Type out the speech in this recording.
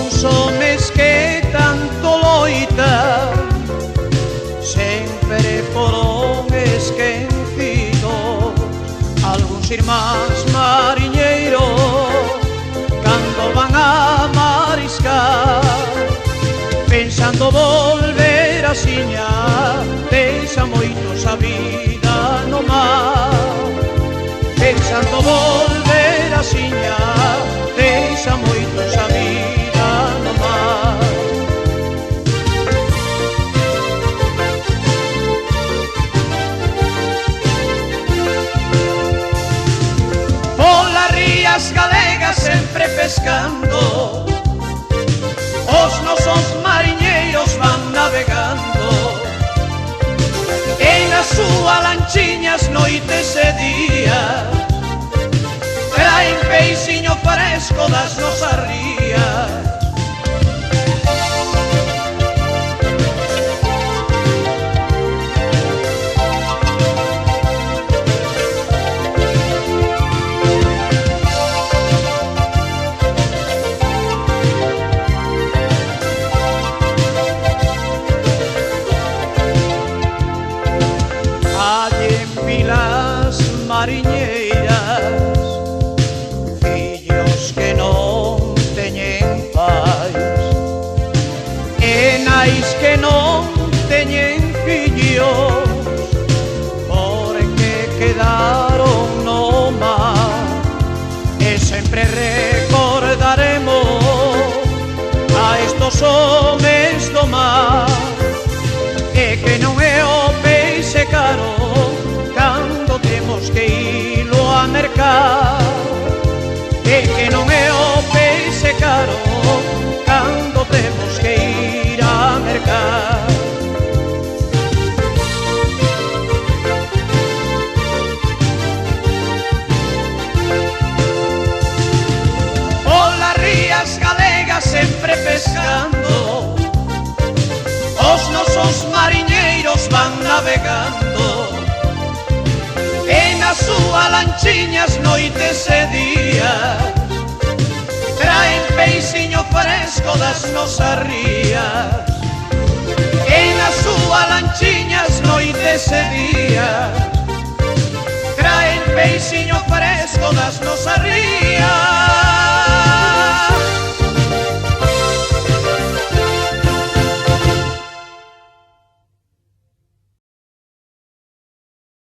uns homes que tanto loitan sempre foron esquecidos. Algúns irmáns mariñeiros cando van a mariscar, pensando volver a siña, deixa moitos a vida no mar. Pensando volver a siña, deixa moitos a vida no mar. Polas rías galegas sempre pescando, os nosos mariñeiros van navegando, e nas súas lanchiñas noites e días traen peixiño fresco das nosas rías. Mariñeiras, fillos que non teñen pais, e nais que non teñen fillos, porque quedaron no mar. E sempre recordaremos a estos homes do mar, e que non é o peixe caro cando temos que ilo a mercar, e que non é o peixe caro cando temos que ir a mercar. Polas rías galegas sempre pescando, os nosos mariñeiros van navegando, e nas súas lanchiñas noites e días traen peixiño fresco das nosas rías.